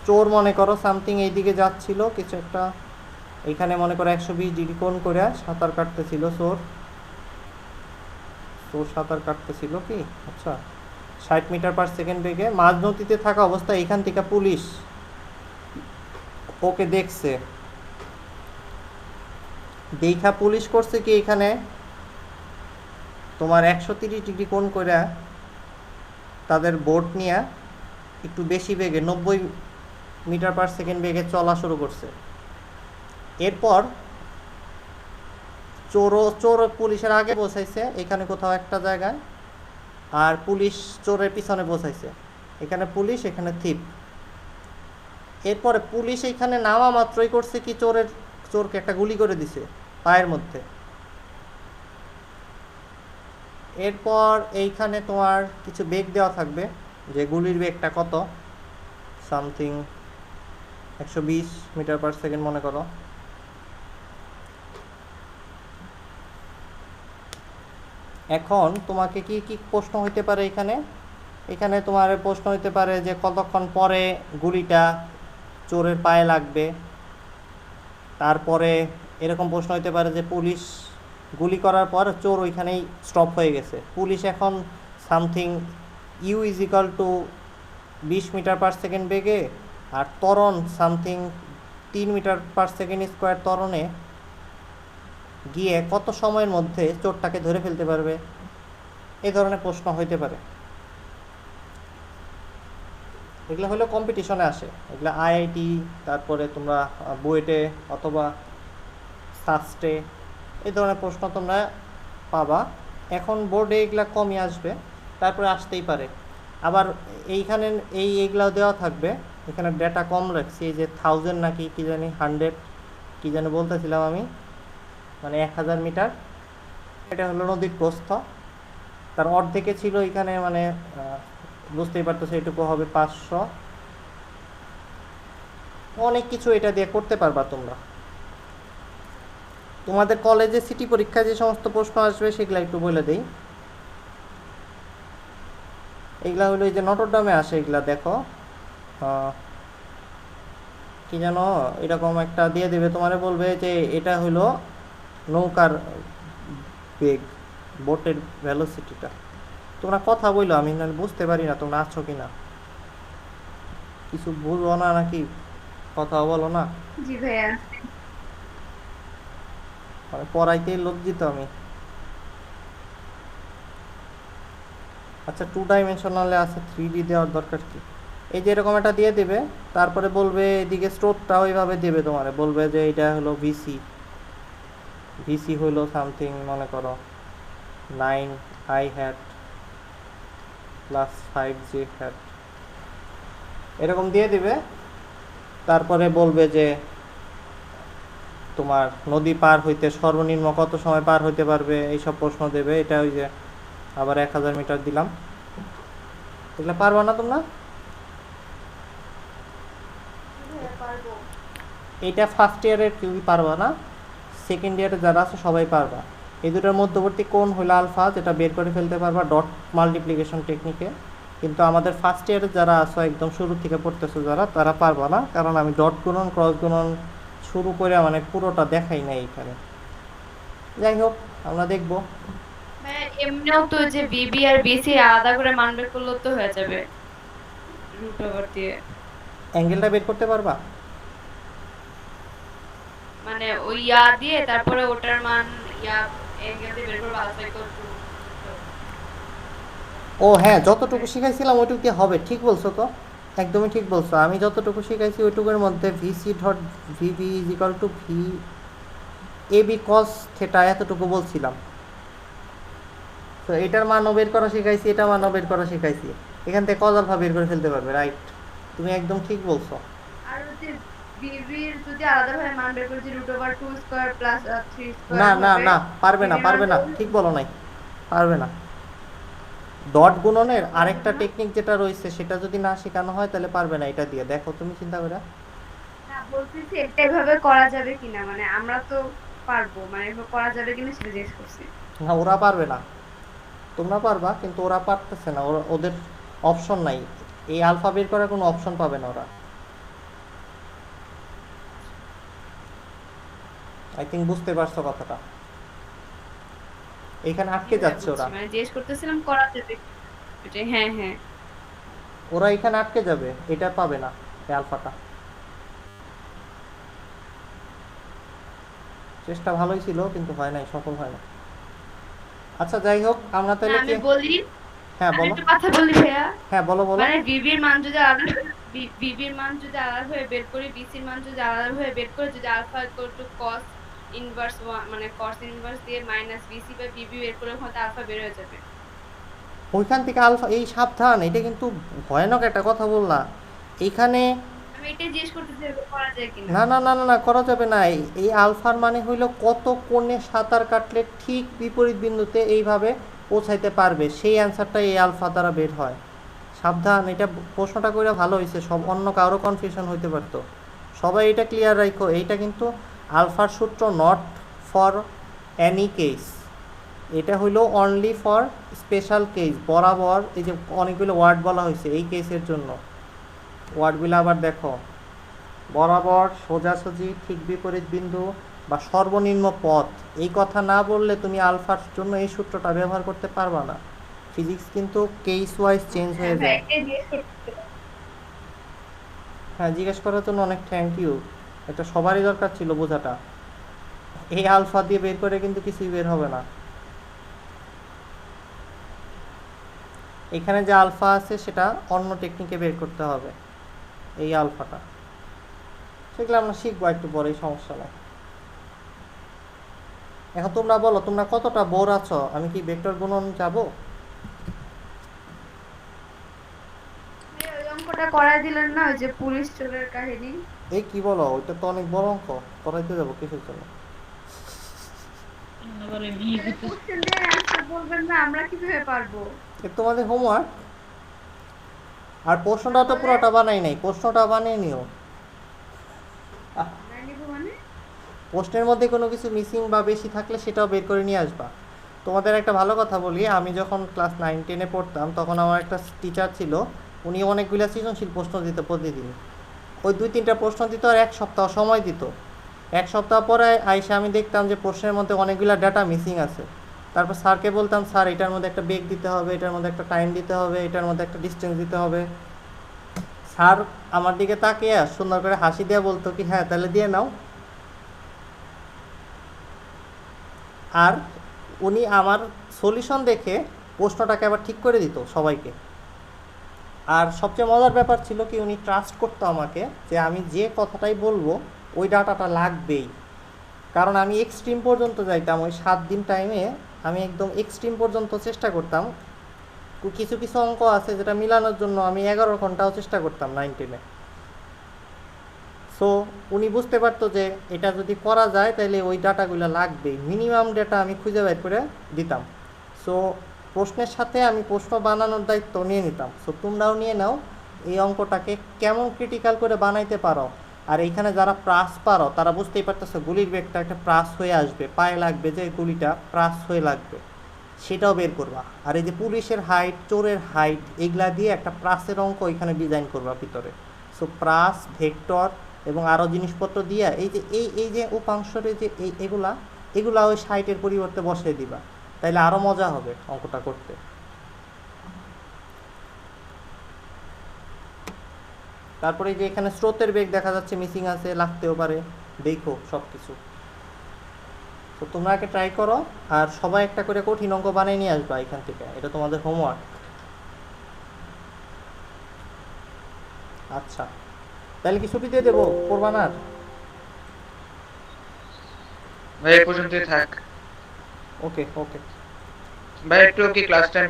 চোর মনে করো সামথিং এইদিকে যাচ্ছিল কিছু একটা, এইখানে মনে করো 120 ডিগ্রি কোণ করে সাঁতার কাটতেছিল চোর সাঁতার কাটতেছিল কি, আচ্ছা 60 মিটার/সেকেন্ড বেগে মাঝ নদীতে থাকা অবস্থায় এখান থেকে পুলিশ ওকে দেখছে, দেখা পুলিশ করছে কি এখানে তোমার 130 ডিগ্রি কোণ করে তাদের বোট নিয়ে একটু বেশি বেগে 90 মিটার/সেকেন্ড বেগে চলা শুরু করছে। এরপর চোর পুলিশের আগে বসাইছে এখানে কোথাও একটা জায়গায়, আর পুলিশ চোরের পিছনে বসাইছে, এখানে পুলিশ এখানে থিপ। এরপরে পুলিশ এইখানে নামা মাত্রই করছে কি চোরকে একটা গুলি করে দিছে পায়ের মধ্যে। এরপর এইখানে তোমার কিছু বেগ দেওয়া থাকবে, যে গুলির বেগটা কত, সামথিং 120 মিটার/সেকেন্ড মনে করো। এখন তোমাকে কি কি প্রশ্ন হইতে পারে এখানে তোমার প্রশ্ন হইতে পারে যে কতক্ষণ পরে গুলিটা চোরের পায়ে লাগবে। তারপরে এরকম প্রশ্ন হইতে পারে যে পুলিশ গুলি করার পর চোর ওইখানেই স্টপ হয়ে গেছে, পুলিশ এখন সামথিং u=20 মিটার/সেকেন্ড বেগে আর ত্বরণ সামথিং 3 মিটার/সেকেন্ড² ত্বরণে গিয়ে কত সময়ের মধ্যে চোরটাকে ধরে ফেলতে পারবে, এই ধরনের প্রশ্ন হইতে পারে। এগুলো হলো কম্পিটিশনে আসে, এগুলো আইআইটি, তারপরে তোমরা বুয়েটে অথবা সাস্টে এই ধরনের প্রশ্ন তোমরা পাবা। এখন বোর্ডে এগুলা কমই আসবে, তারপরে আসতেই পারে। আবার এইখানে এইগুলাও দেওয়া থাকবে, এখানে ডেটা কম রাখছি, এই যে 1000 নাকি কি জানি 100 কি জানি বলতেছিলাম আমি, মানে 1000 মিটার। এটা হলো নদীর প্রস্থ, তার অর্ধেকে ছিল এখানে, মানে বুঝতেই পারতেছে এটুকু হবে 500। অনেক কিছু এটা দিয়ে করতে পারবা তোমরা। তোমাদের কলেজে সিটি পরীক্ষায় যে সমস্ত প্রশ্ন আসবে সেগুলো একটু বলে দেই। এগুলা হলো এই যে নটরডামে আসে, এগুলা দেখো কি যেন এরকম একটা দিয়ে দেবে, তোমারে বলবে যে এটা হলো নৌকার বেগ, বোটের ভেলোসিটিটা। তোমরা কথা বললো, আমি বুঝতে পারি না তোমরা আছো কি না, কিছু বুঝো না নাকি, কথা বলো না। জি ভাইয়া। মানে পড়াইতে লজ্জিত আমি। আচ্ছা 2 ডাইমেনশনালে আছে, 3D দেওয়ার দরকার কি? এই যে এরকম একটা দিয়ে দেবে, তারপরে বলবে এদিকে স্রোতটা ওইভাবে দেবে, তোমারে বলবে যে এটা হলো ভিসি হলো সামথিং মনে করো 9i hat plus 5j hat, এরকম দিয়ে দিবে। তারপরে বলবে যে তোমার নদী পার হইতে সর্বনিম্ন কত সময় পার হইতে পারবে, এইসব প্রশ্ন দেবে। এটা ওই যে আবার 1000 মিটার দিলাম, এগুলো পারবা না তোমরা? এইটা ফার্স্ট ইয়ারের কেউই পারবা না, সেকেন্ড ইয়ারে যারা আছে সবাই পারবা। এই দুটোর মধ্যবর্তী কোণ হলো আলফা, যেটা বের করে ফেলতে পারবা ডট মাল্টিপ্লিকেশন টেকনিকে। কিন্তু আমাদের ফার্স্ট ইয়ারে যারা আছো একদম শুরু থেকে পড়তেছো যারা, তারা পারবা না, কারণ আমি ডট গুণন ক্রস গুণন শুরু করে মানে পুরোটা দেখাই নাই এখানে। যাই হোক আমরা দেখবো। এমনিও তো যে বিবি আর বিসি আলাদা করে মান বের করলেও তো হয়ে যাবে রুট ওভার দিয়ে, অ্যাঙ্গেলটা বের করতে পারবা? মানে ওই ইয়া দিয়ে তারপরে ওটার মান ইয়া অ্যাঙ্গেল দিয়ে বের করব আলফা ইকুয়াল টু। ও হ্যাঁ, যতটুকু শিখাইছিলাম ওইটুকু দিয়ে হবে, ঠিক বলছো তো, একদমই ঠিক বলছো। আমি যতটুকু শিখাইছি ওইটুকুর মধ্যে VC dot VB is equal to V A B cos theta এতটুকু বলছিলাম। তো এটার মানও বের করা শিখাইছি, এটা মানও বের করা শিখাইছি, এখান থেকে কজ আলফা বের করে ফেলতে পারবে। রাইট, তুমি একদম ঠিক বলছো। আর হচ্ছে বিবির যদি আলাদাভাবে মান বের করে যে √2² প্লাস 3² না না না, পারবে না, পারবে না, ঠিক বলো নাই, পারবে না। ডট গুণনের আরেকটা টেকনিক যেটা রয়েছে সেটা যদি না শেখানো হয় তাহলে পারবে না। এটা দিয়ে দেখো তুমি চিন্তা করে। না বলতেছি এটা এভাবে করা যাবে কিনা, মানে আমরা তো পারবো, মানে এভাবে করা যাবে কিনা সেটা জিজ্ঞেস করছি। না, ওরা পারবে না, তোমরা পারবা, কিন্তু ওরা পারতেছে না, ওদের অপশন নাই, এই আলফা বের করার কোনো অপশন পাবে না ওরা। আই থিঙ্ক বুঝতে পারছো কথাটা, এখানে আটকে যাচ্ছে ওরা। মানে জিজ্ঞেস করতেছিলাম করা যাবে। ওইটাই, হ্যাঁ হ্যাঁ। ওরা এখানে আটকে যাবে, এটা পাবে না এই আলফাটা। চেষ্টা ভালোই ছিল কিন্তু হয় নাই, সফল হয় না। আচ্ছা যাই হোক, আমরা না, তাহলে আমি কি, বলি, হ্যাঁ আমি বলো, একটু কথা বলি ভাইয়া। হ্যাঁ বলো বলো। মানে বিবির মান যদি আলাদা, বিবির মান যদি আলাদা হয়ে বের করি, বিসির মান যদি আলাদা হয়ে বের করি, যদি alpha equal to cos inverse 1 মানে cos ইনভার্স দিয়ে মাইনাস বিসি বাই বিবি বের করে ওখানে আলফা বের হয়ে যাবে। ওইখান থেকে আলফা, এই সাবধান, এটা কিন্তু ভয়ানক একটা কথা বললা এইখানে। আমি এটাই জিজ্ঞেস করতেছি এভাবে করা যায় কিনা। না না না না না, করা যাবে না। এই আলফার মানে হইল কত কোণে সাঁতার কাটলে ঠিক বিপরীত বিন্দুতে এইভাবে পৌঁছাইতে পারবে, সেই অ্যান্সারটা এই আলফা দ্বারা বের হয়। সাবধান, এটা প্রশ্নটা করে ভালো হয়েছে, সব অন্য কারো কনফিউশন হইতে পারতো। সবাই এটা ক্লিয়ার রাখো, এইটা কিন্তু আলফার সূত্র নট ফর এনি কেস, এটা হইল অনলি ফর স্পেশাল কেস। বরাবর এই যে অনেকগুলো ওয়ার্ড বলা হয়েছে এই কেসের জন্য, ওয়ার্ডগুলো আবার দেখো, বরাবর, সোজাসুজি, ঠিক বিপরীত বিন্দু বা সর্বনিম্ন পথ, এই কথা না বললে তুমি আলফার জন্য এই সূত্রটা ব্যবহার করতে পারবা না। ফিজিক্স কিন্তু কেস ওয়াইজ চেঞ্জ হয়ে যায়। এটাই জিজ্ঞেস করতেছিলাম। হ্যাঁ, জিজ্ঞেস করার জন্য অনেক থ্যাংক ইউ, এটা সবারই দরকার ছিল বোঝাটা। এই আলফা দিয়ে বের করে কিন্তু কিছুই বের হবে না। এখানে যে আলফা আছে সেটা অন্য টেকনিকে বের করতে হবে, এই আলফাটা সেগুলো আমরা শিখবো একটু পরে, সমস্যা নেই। এখন তোমরা বলো, তোমরা কতটা বোর আছো? আমি কি ভেক্টর গুণন যাব? ওই অঙ্কটা করাই দিলেন না, ওই যে পুলিশ চোরের কাহিনী? এই কি বলো, ওইটা তো অনেক বড় অঙ্ক, করাইতে যাবো কিসের জন্য? কোশ্চেন দিয়ে অ্যান্সার বলবেন না, আমরা কিভাবে পারবো? এ তোমাদের হোমওয়ার্ক। আর প্রশ্নটা তো পুরোটা বানাই নাই, প্রশ্নটা বানিয়ে নিও। নাই নিব মানে? প্রশ্নের মধ্যে কোনো কিছু মিসিং বা বেশি থাকলে সেটাও বের করে নিয়ে আসবা। তোমাদের একটা ভালো কথা বলি, আমি যখন ক্লাস 9-10-এ পড়তাম তখন আমার একটা টিচার ছিল, উনি অনেকগুলো সৃজনশীল প্রশ্ন দিত প্রতিদিন। ওই 2-3টা প্রশ্ন দিত আর 1 সপ্তাহ সময় দিত। 1 সপ্তাহ পরে আইসা আমি দেখতাম যে প্রশ্নের মধ্যে অনেকগুলো ডাটা মিসিং আছে। তারপর স্যারকে বলতাম, স্যার এটার মধ্যে একটা বেগ দিতে হবে, এটার মধ্যে একটা টাইম দিতে হবে, এটার মধ্যে একটা ডিস্টেন্স দিতে হবে। স্যার আমার দিকে তাকিয়ে সুন্দর করে হাসি দিয়ে বলতো কি, হ্যাঁ তাহলে দিয়ে নাও। আর উনি আমার সলিউশন দেখে প্রশ্নটাকে আবার ঠিক করে দিত সবাইকে। আর সবচেয়ে মজার ব্যাপার ছিল কি, উনি ট্রাস্ট করতো আমাকে যে আমি যে কথাটাই বলবো ওই ডাটাটা লাগবেই। কারণ আমি এক্সট্রিম পর্যন্ত যাইতাম, ওই 7 দিন টাইমে আমি একদম এক্সট্রিম পর্যন্ত চেষ্টা করতাম। কিছু কিছু অঙ্ক আছে যেটা মিলানোর জন্য আমি 11 ঘন্টাও চেষ্টা করতাম 9-10-এ। সো উনি বুঝতে পারতো যে এটা যদি করা যায় তাহলে ওই ডাটাগুলো লাগবেই, মিনিমাম ডাটা আমি খুঁজে বের করে দিতাম। সো প্রশ্নের সাথে আমি প্রশ্ন বানানোর দায়িত্ব নিয়ে নিতাম। সো তোমরাও নিয়ে নাও, এই অঙ্কটাকে কেমন ক্রিটিক্যাল করে বানাইতে পারো। আর এইখানে যারা প্রাস পারো তারা বুঝতেই পারতেছো গুলির বেগটা একটা প্রাস হয়ে আসবে, পায়ে লাগবে যে গুলিটা প্রাস হয়ে লাগবে, সেটাও বের করবা। আর এই যে পুলিশের হাইট, চোরের হাইট, এগুলা দিয়ে একটা প্রাসের অঙ্ক এখানে ডিজাইন করবা ভিতরে। সো প্রাস, ভেক্টর এবং আরও জিনিসপত্র দিয়া এই যে এই যে উপাংশের যে এগুলা ওই সাইটের পরিবর্তে বসিয়ে দিবা, তাইলে আরও মজা হবে অঙ্কটা করতে। তারপরে যে এখানে স্রোতের বেগ দেখা যাচ্ছে মিসিং আছে, লাগতেও পারে, দেখো সব কিছু। তো তোমরা আগে ট্রাই করো, আর সবাই একটা করে কঠিন অঙ্ক বানিয়ে নিয়ে আসবা এখান থেকে, এটা তোমাদের হোমওয়ার্ক। আচ্ছা তাহলে কি ছুটি দিয়ে দেবো, করবা না আর? ভাই এই পর্যন্তই থাক। ওকে ওকে। ভাই একটু কি ক্লাস টাইম